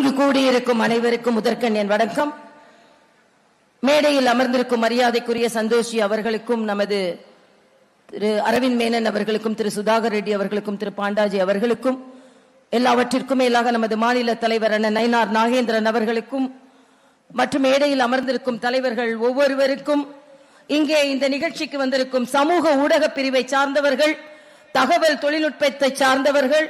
இங்கு கூடியிருக்கும் அனைவருக்கும் முதற்கண் என் வணக்கம். மேடையில் அமர்ந்திருக்கும் மரியாதைக்குரிய சந்தோஷி அவர்களுக்கும், நமது திரு அரவிந்த் மேனன் அவர்களுக்கும், திரு சுதாகர் ரெட்டி அவர்களுக்கும், திரு பாண்டாஜி அவர்களுக்கும், எல்லாவற்றிற்கும் மேலாக நமது மாநில தலைவர் அண்ணன் நயினார் நாகேந்திரன் அவர்களுக்கும் மற்றும் மேடையில் அமர்ந்திருக்கும் தலைவர்கள் ஒவ்வொருவருக்கும், இங்கே இந்த நிகழ்ச்சிக்கு வந்திருக்கும் சமூக ஊடக பிரிவை சார்ந்தவர்கள், தகவல் தொழில்நுட்பத்தை சார்ந்தவர்கள்,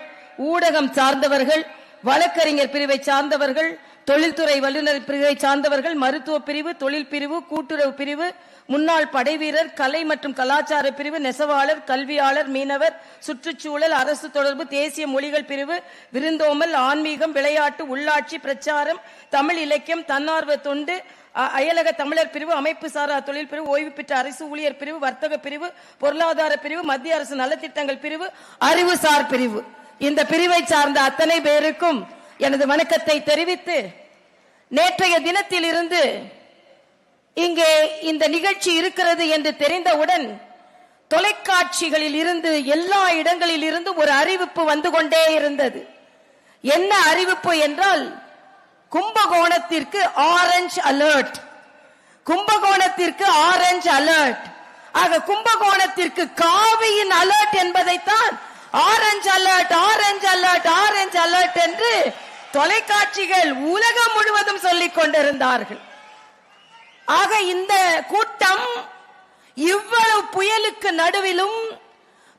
ஊடகம் சார்ந்தவர்கள், வழக்கறிஞர் பிரிவை சார்ந்தவர்கள், தொழில்துறை வல்லுநர் பிரிவை சார்ந்தவர்கள், மருத்துவ பிரிவு, தொழில் பிரிவு, கூட்டுறவு பிரிவு, முன்னாள் படைவீரர், கலை மற்றும் கலாச்சார பிரிவு, நெசவாளர், கல்வியாளர், மீனவர், சுற்றுச்சூழல், அரசு தொடர்பு, தேசிய மொழிகள் பிரிவு, விருந்தோமல், ஆன்மீகம், விளையாட்டு, உள்ளாட்சி, பிரச்சாரம், தமிழ் இலக்கியம், தன்னார்வ தொண்டு, அயலக தமிழர் பிரிவு, அமைப்பு சாரா தொழில் பிரிவு, ஓய்வு பெற்ற அரசு ஊழியர் பிரிவு, வர்த்தக பிரிவு, பொருளாதார பிரிவு, மத்திய அரசு நலத்திட்டங்கள் பிரிவு, அறிவுசார் பிரிவு, இந்த பிரிவை சார்ந்த அத்தனை பேருக்கும் எனது வணக்கத்தை தெரிவித்து, நேற்றைய தினத்தில் இருந்து இங்கே இந்த நிகழ்ச்சி இருக்கிறது என்று தெரிந்தவுடன் தொலைக்காட்சிகளில் இருந்து, எல்லா இடங்களில் இருந்து ஒரு அறிவிப்பு வந்து கொண்டே இருந்தது. என்ன அறிவிப்பு என்றால், கும்பகோணத்திற்கு ஆரஞ்சு அலர்ட், கும்பகோணத்திற்கு ஆரஞ்சு அலர்ட். ஆக கும்பகோணத்திற்கு காவியின் அலர்ட் என்பதைத்தான் orange alert, orange alert, orange alert என்று தொலைக்காட்சிகள் உலகம் முழுவதும் சொல்லிக் கொண்டிருந்தார்கள். ஆக இந்த கூட்டம் இவ்வளவு புயலுக்கு நடுவிலும்,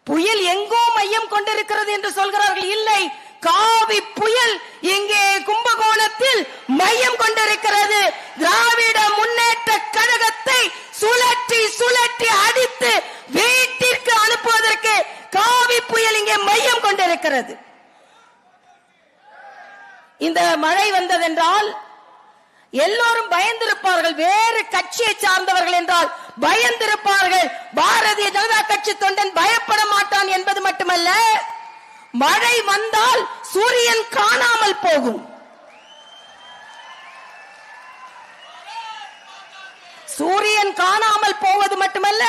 புயல் எங்கோ மையம் கொண்டிருக்கிறது என்று சொல்கிறார்கள். இல்லை, காவி புயல் இங்கே கும்பகோணத்தில் மையம் கொண்டிருக்கிறது. திராவிட முன்னேற்ற கழகத்தை சுழற்றி சுழற்றி அடித்து வீட்டிற்கு அனுப்புவதற்கு காவி புயல் இங்கே மையம் கொண்டிருக்கிறது. இந்த மழை வந்ததென்றால் எல்லோரும் பயந்திருப்பார்கள். வேறு கட்சியை சார்ந்தவர்கள் என்றால் பயந்திருப்பார்கள். பாரதிய ஜனதா கட்சி தொண்டன் பயப்பட மாட்டான் என்பது மட்டுமல்ல, மழை வந்தால் சூரியன் காணாமல் போகும். சூரியன் காணாமல் போவது மட்டுமல்ல,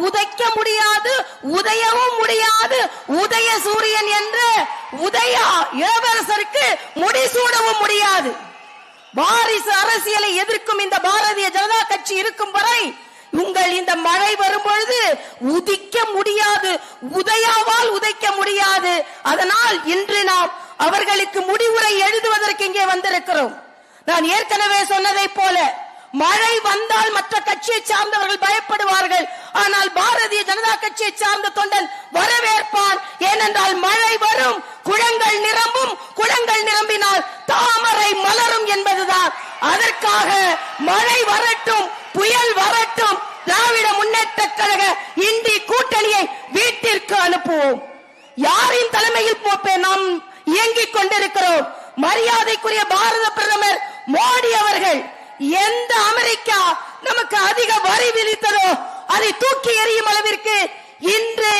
உதைக்க முடியாது, உதயவும் முடியாது. உதய சூரியன் என்று உதயா இளவரசருக்கு முடிசூடவும் முடியாது. வாரிசு அரசியலை எதிர்க்கும் இந்த பாரதிய ஜனதா கட்சி இருக்கும் வரை உங்கள் இந்த மழை வரும்பொழுது உதிக்க முடியாது, உதயாவால் உதைக்க முடியாது. அதனால் இன்று நாம் அவர்களுக்கு முடிவுரை எழுதுவதற்கு இங்கே வந்திருக்கிறோம். நான் ஏற்கனவே சொன்னதை போல, மழை வந்தால் மற்ற கட்சியை சார்ந்தவர்கள் பயப்படுவார்கள். ஆனால் பாரதிய ஜனதா கட்சியை சார்ந்த தொண்டன் வரவேற்பான். ஏனென்றால் மழை வரும், குளங்கள் நிரம்பும், குளங்கள் நிரம்பினால் தாமரை மலரும் என்பதுதான். அதற்காக மழை வரட்டும், புயல் வரட்டும், திராவிட முன்னேற்ற கழக இந்தி கூட்டணியை வீட்டிற்கு அனுப்புவோம். யாரின் தலைமையில் நாம் இயங்கிக் கொண்டிருக்கிறோம்? மரியாதைக்குரிய பாரத பிரதமர் மோடி அவர்கள் எந்த அமெரிக்கா நமக்கு அதிக வரி விதித்ததோ அதை தூக்கி எறியும் அளவிற்கு இன்று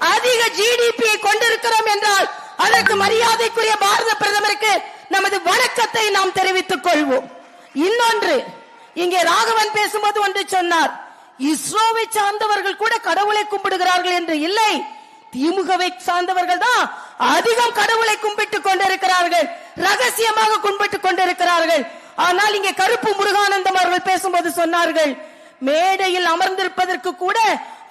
அதிக ஜிடிபியை கொண்டிருக்கிறோம் என்றால் அதற்கு மரியாதைக்குரிய பாரத பிரதமருக்கு நமது வணக்கத்தை நாம் தெரிவித்துக் கொள்வோம். இன்னொன்று, இங்கே ராகவன் பேசும்போது ஒன்று சொன்னார், இஸ்ரோவை சார்ந்தவர்கள் கூட கடவுளை கும்பிடுகிறார்கள் என்று. இல்லை, திமுகவை சார்ந்தவர்கள் தான் அதிகம் கடவுளை கும்பிட்டுக் கொண்டிருக்கிறார்கள், ரகசியமாக கும்பிட்டுக் கொண்டிருக்கிறார்கள். ஆனால் இங்கே கருப்பு முருகானந்தம் அவர்கள் பேசும்போது சொன்னார்கள், மேடையில் அமர்ந்திருப்பதற்கு கூட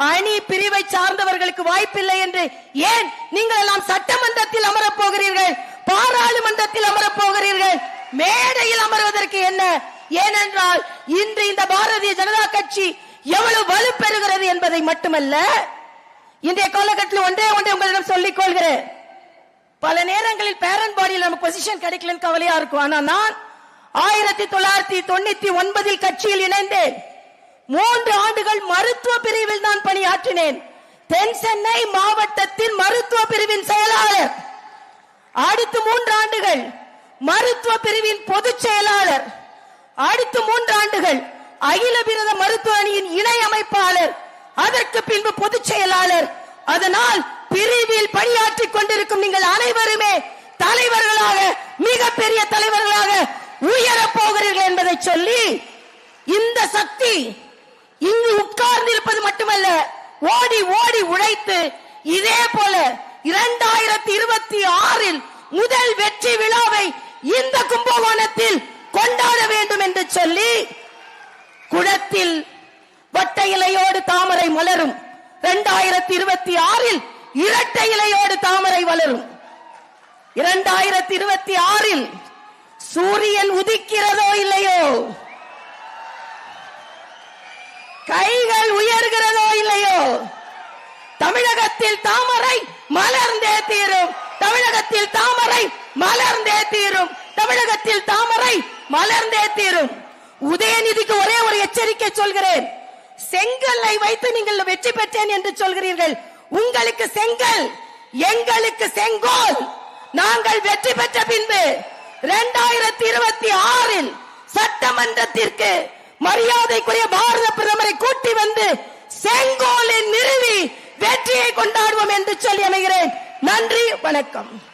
அணி பிரிவை சார்ந்தவர்களுக்கு வாய்ப்பில்லை என்று. ஏன் நீங்கள் எல்லாம் சட்டமன்றத்தில் அமரப் போகிறீர்கள், பாராளுமன்றத்தில் அமரப் போகிறீர்கள், மேடையில் அமர்வதற்கு என்ன? ஏனென்றால் இன்று இந்த பாரதிய ஜனதா கட்சி எவ்வளவு வலு பெறுகிறது என்பதை மட்டுமல்ல, இன்றைய காலகட்டத்தில் ஒன்றே உங்களிடம் சொல்லிக் கொள்கிறேன். பல நேரங்களில் பேரண்ட் பாடியில் நமக்கு பொசிஷன் கிடைக்கலன்னு கவலையா இருக்கும். ஆனா நான் 1999 கட்சியில் இணைந்தேன். 3 ஆண்டுகள் மருத்துவ பிரிவில் நான் பணியாற்றினேன். தென் சென்னை மாவட்டத்தின் மருத்துவ பிரிவின் செயலாளர், அடுத்து 3 ஆண்டுகள் மருத்துவ பிரிவின் பொதுச் செயலாளர், அடுத்து 3 ஆண்டுகள் அகில விரத மருத்துவ அணியின் இணை அமைப்பாளர், அதற்கு பின்பு பொதுச் செயலாளர். அதனால் பிரிவில் பணியாற்றிக் கொண்டிருக்கும் நீங்கள் அனைவருமே தலைவர்களாக, மிகப்பெரிய தலைவர்களாக உயரப் போகிறீர்கள் என்பதை சொல்லி, இந்த சக்தி இங்கு உட்கார்ந்து இருப்பது மட்டுமல்ல, ஓடி ஓடி உழைத்து இதே போல 2026 முதல் வெற்றி விழாவை இந்த கும்பகோணத்தில் கொண்டாட வேண்டும் என்று சொல்லி குளத்தில் வட்ட இலையோடு தாமரை மலரும். 2026 இரட்டை இலையோடு தாமரை வளரும். 2026 சூரியன் உதிக்கிறதோ இல்லையோ, கைகள் உயர்கிறதோ இல்லையோ, தமிழகத்தில் தாமரை மலர்ந்தே தீரும். தமிழகத்தில் தாமரை மலர்ந்தே தீரும். தமிழகத்தில் தாமரை மலர்ந்தே தீரும். உதயநிதிக்கு ஒரே ஒரு எச்சரிக்கை சொல்கிறேன். செங்கல்லை வைத்து நீங்கள் வெற்றி பெற்றேன் என்று சொல்கிறீர்கள். உங்களுக்கு செங்கல், எங்களுக்கு செங்கோல். நாங்கள் வெற்றி பெற்ற பின்பு 2026 சட்டமன்றத்திற்கு மரியாதைக்குரிய பாரத பிரதமரை கூட்டி வந்து செங்கோலை நிறுவி வெற்றியை கொண்டாடுவோம் என்று சொல்லி அமைகிறேன். நன்றி, வணக்கம்.